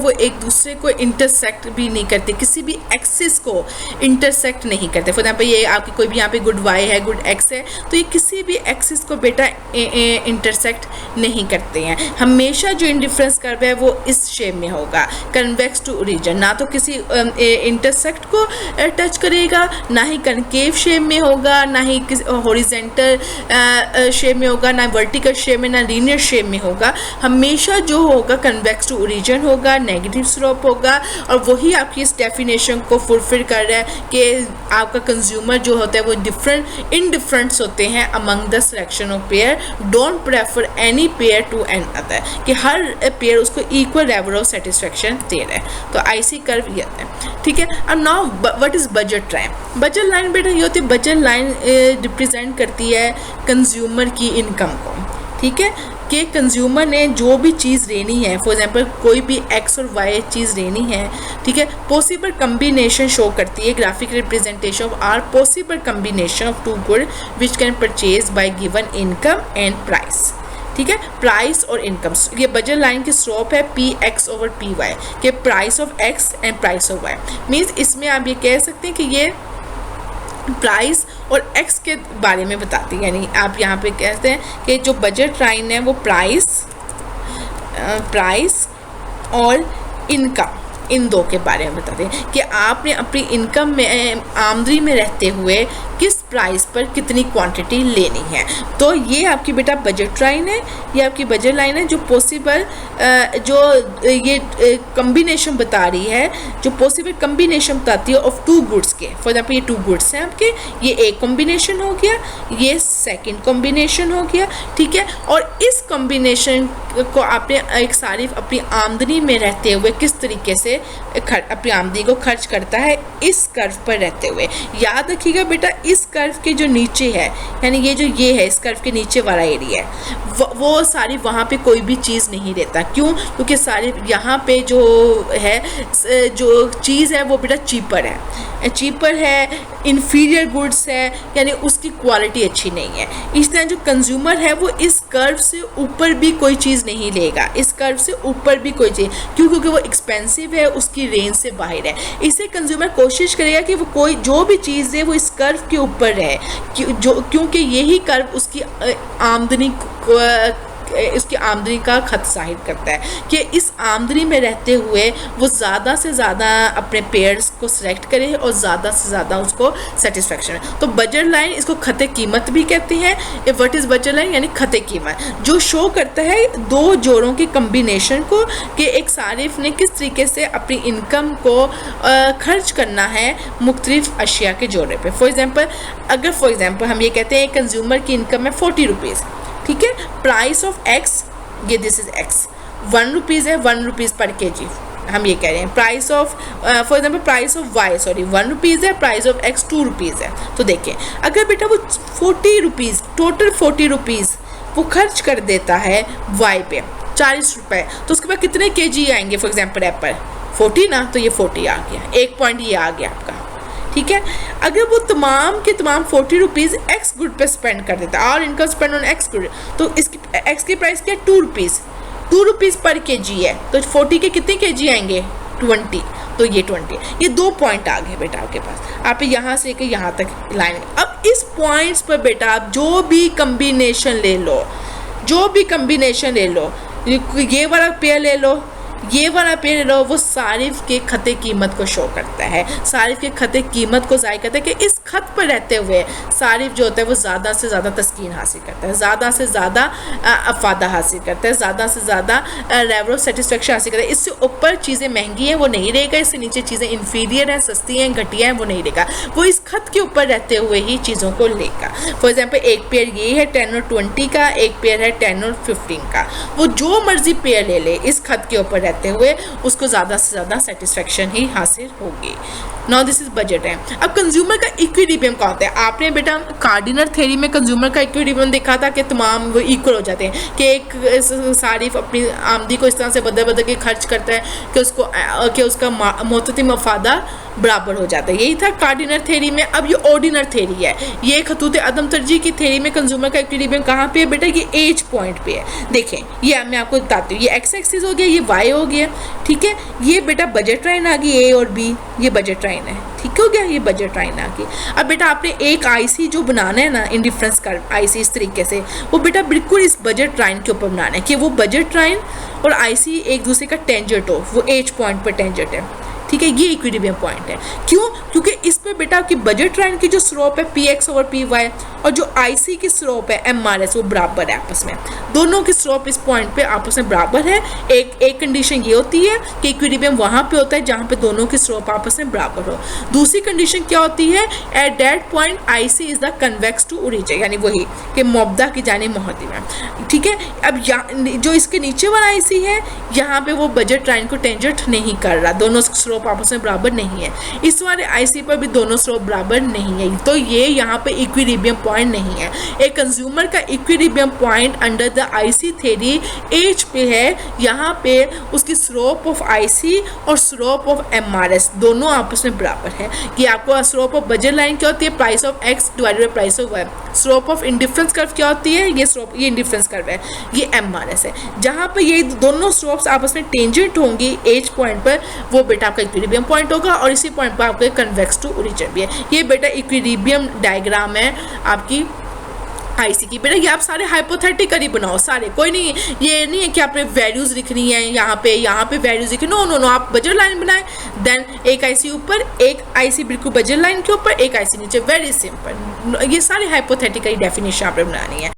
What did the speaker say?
वो एक दूसरे को इंटरसेक्ट भी नहीं करते, किसी भी एक्सिस को इंटरसेक्ट नहीं करते। फॉर एग्जाम्पल ये आपकी कोई भी यहाँ पे गुड वाई है, गुड एक्स है, तो ये किसी भी एक्सिस को बेटा इंटरसेक्ट नहीं करते हैं। हमेशा जो इंडिफरेंस कर्व है वो इस शेप में होगा, कन्वेक्स टू ओरिजिन, ना तो किसी इंटरसेक्ट को टच करेगा, ना ही कनकेव शेप में होगा, ना ही हॉरिजेंटल शेप में होगा, ना वर्टिकल शेप में, ना लीनियर शेप में होगा। हमेशा जो होगा कन्वेक्स टू ओरिजिन होगा, नेगेटिव स्लोप होगा, और वही आपकी इस डेफिनेशन को फुलफिल कर रहा है कि आपका कंज्यूमर जो होता है वो इंडिफरेंस होते हैं among the selection of pair, don't prefer any pair to another, कि हर पेयर उसको इक्वल लेवल ऑफ सेटिस्फेक्शन दे रहा है। तो आईसी कर्व ये है, ठीक है। अब now what is budget line? Budget line बेटा ये होती है, बजट लाइन रिप्रेजेंट करती है कंज्यूमर की इनकम को, ठीक है, कि कंज्यूमर ने जो भी चीज़ लेनी है, फॉर एग्जांपल कोई भी एक्स और वाई चीज़ लेनी है, ठीक है, पॉसिबल कम्बिनेशन शो करती है, graphic representation of all possible combination of two good which can purchase by given income and price, ठीक है, प्राइस और इनकम। ये बजट लाइन की स्लोप है P X over P Y, के price of X and price of Y. Means इसमें आप ये कह सकते हैं कि ये प्राइस और एक्स के बारे में बताती है, यानी आप यहाँ पे कहते हैं कि जो बजट लाइन है वो प्राइस और इनकम, इन दो के बारे में बताते हैं कि आपने अपनी इनकम में, आमदनी में रहते हुए किस प्राइस पर कितनी क्वांटिटी लेनी है। तो ये आपकी बेटा बजट लाइन है, ये आपकी बजट लाइन है जो पॉसिबल जो ये कम्बिनेशन बता रही है, जो पॉसिबल कम्बिनेशन बताती है ऑफ टू गुड्स के। फॉर एग्जाम्पल ये टू गुड्स हैं आपके, ये एक कॉम्बिनेशन हो गया, ये सेकंड कॉम्बिनेशन हो गया, ठीक है, और इस कॉम्बिनेशन को आपने एक सारिफ अपनी आमदनी में रहते हुए किस तरीके से अपनी आमदनी को खर्च करता है इस कर्व पर रहते हुए। याद रखिएगा बेटा इस कर्व के जो नीचे है, यानी ये है इस कर्व के नीचे वाला एरिया है, वो सारी वहाँ पे कोई भी चीज़ नहीं रहता। क्यों? क्योंकि सारी यहाँ पे जो है जो चीज़ है वो बेटा चीपर है, इन्फीरियर गुड्स है, यानी उसकी क्वालिटी अच्छी नहीं है। इस तरह जो कंज्यूमर है वो इस कर्व से ऊपर भी कोई चीज़ नहीं लेगा, इस कर्व से ऊपर भी कोई चीज़, क्यों? क्योंकि वो एक्सपेंसिव है, उसकी रेंज से बाहर है। इससे कंज्यूमर कोशिश करेगा कि वो कोई जो भी चीज़ है वो इस कर्व के ऊपर रहे, क्योंकि यही कर्व उसकी आमदनी का खत जाहिर करता है कि इस आमदनी में रहते हुए वो ज़्यादा से ज़्यादा अपने पेयर्स को सिलेक्ट करे और ज़्यादा से ज़्यादा उसको सेटिस्फेक्शन है। तो बजट लाइन इसको खते कीमत भी कहते हैं। What is budget line? यानी खते कीमत, जो शो करता है दो जोड़ों के कम्बिनेशन को कि एक सारिफ ने किस तरीके से अपनी इनकम को खर्च करना है मुख्तलिफ अशिया के जोड़े पे। फॉर एग्ज़ाम्पल हम ये कहते हैं कंज्यूमर की इनकम है 40 रुपीज़, ठीक है, प्राइस ऑफ एक्स, ये दिस इज एक्स, 1 रुपीज़ है, 1 रुपीज़ पर केजी हम ये कह रहे हैं। Price of for example price of Y 1 rupees है, प्राइस ऑफ एक्स 2 रुपीज़ है। तो देखिए अगर बेटा वो 40 रुपीज़, टोटल 40 रुपीज़ वो खर्च कर देता है वाई पे, 40 रुपये, तो उसके बाद कितने केजी आएंगे? फॉर एग्जाम्पल एप्पल 40 ना, तो ये 40 आ गया, एक पॉइंट ये आ गया आपका, ठीक है। अगर वो तमाम के तमाम 40 रुपीज़ एक्स गुड पे स्पेंड कर देता है, और income spend on x good, तो इसकी एक्स की प्राइस क्या है? 2 रुपीज़ पर केजी है, तो 40 के कितने केजी आएंगे? 20, तो ये 20, ये 2 पॉइंट आ गए बेटा आपके पास। आप यहाँ से लेकर यहाँ तक लाइन, अब इस पॉइंट्स पर बेटा आप जो भी कम्बिनेशन ले लो, ये वाला पेयर ले लो, ये वाला पेयर लो, वो सारिफ के खते कीमत को शो करता है, सारिफ के खते कीमत को ज़ाहिर करता है कि इस खत पर रहते हुए सारिफ जो होता है वो ज़्यादा से ज़्यादा तस्कीन हासिल करता है, ज़्यादा से ज़्यादा अफादा हासिल करता है, ज़्यादा से ज़्यादा लेवल ऑफ सेटिस्फेक्शन हासिल करता है। इससे ऊपर चीज़ें महंगी हैं वो नहीं रहेगा, इससे नीचे चीज़ें इन्फीरियर हैं, सस्ती हैं, घटिया हैं, वो नहीं रहेगा, वो इस खत के ऊपर रहते हुए ही चीज़ों को लेगा। फॉर एग्जाम्पल एक पेयर ये है 10 और 20 का, एक पेयर है 10 और 15 का, वो जो मर्जी पेयर ले ले इस खत के ऊपर हुए उसको ज़्यादा से ज़्यादा सेटिस्फेक्शन ही हासिल होगी। नाउ दिस इज बजट है। अब कंज्यूमर का इक्विलिब्रियम कहाँ होता है? आपने बेटा कार्डिनल थ्योरी में कंज्यूमर का इक्विलिब्रियम देखा था कि तमाम वो इक्वल हो जाते हैं, कि एक सारिफ अपनी आमदी को इस तरह से बदल बदल के खर्च करता है कि उसका मोतती मफादा बराबर हो जाता है। यही था कार्डिनल थ्योरी में। अब ये ऑर्डिनल थ्योरी है, ये खतूत अदम तरजीह की थ्योरी में कंज्यूमर का इक्विलिब्रियम कहाँ पे है बेटा? ये एज पॉइंट पे है। देखें ये मैं आपको बताती हूँ, ये एक्स एक्सिस हो गया, ये वाई हो गया, ठीक है। ये बेटा बजट लाइन आ गई ए और बी, ये बजट लाइन है, ठीक हो गया, ये बजट लाइन आ गई। अब बेटा आपने एक आईसी जो बनाना है ना, इंडिफरेंस कर्व आईसी इस तरीके से, वो बेटा बिल्कुल इस बजट लाइन के ऊपर बनाना है कि वो बजट लाइन और आईसी एक दूसरे का टेंजेंट हो, वो एज पॉइंट पर टेंजेंट है, ठीक है। ये इक्विलिब्रियम पॉइंट है। क्यों? क्योंकि इस पे बेटा आपकी बजट लाइन की जो स्लोप है P X over P Y और जो आईसी की स्लोप है एम आर एस, वो बराबर है आपस में। दोनों की स्लोप इस पॉइंट पे आपस में बराबर है। एक कंडीशन ये होती है कि इक्विलिब्रियम वहाँ पे होता है जहाँ पे दोनों की स्लोप आपस में बराबर हो। दूसरी कंडीशन क्या होती है? At that point IC is the convex to origin, यानी वही कि मुब्दा की जानिब मुहद्दिम है, ठीक है। अब जो इसके नीचे वाला आईसी है, यहाँ पे वो बजट लाइन को टेंजेंट नहीं कर रहा, दोनों स्लोप आपस में बराबर नहीं है। इस वाले आईसी पर भी दोनों स्लोप बराबर नहीं है, तो ये यहाँ पे इक्विलिब्रियम पॉइंट नहीं है। एक कंज्यूमर का equilibrium point under the IC theory as पे है, यहाँ पे उसकी स्लोप ऑफ आईसी और स्लोप ऑफ एमआरएस दोनों आपस में बराबर है। कि आपको स्लोप ऑफ बजट लाइन क्या होती है? Price of X divided by price of Y. Slope of indifference curve क्या होती है? ये इंडिफरेंस कर्व है, ये एमआरएस है। जहाँ पे ये दोनों स्लोप्स आपस में टेंजेंट होंगी एज पॉइंट पर, वो बेटा आपका इक्विलिब्रियम पॉइंट होगा और इसी पॉइंट पर आपका कन्वेक्स टू ओरिजिन भी है। ये बेटा इक्विलिब्रियम डायग्राम है आपकी आईसी की। बेटा ये आप सारे हाइपोथेटिकली बनाओ, सारे, कोई नहीं, ये नहीं है कि आपने वैल्यूज लिखनी है यहाँ पे वैल्यूज लिखनी, नो, आप बजट लाइन बनाए, देन एक आईसी ऊपर, एक आईसी बिल्कुल बजट लाइन के ऊपर, एक आईसी नीचे, वेरी सिंपल। ये सारी हाइपोथेटिकली डेफिनेशन आपने बनानी है।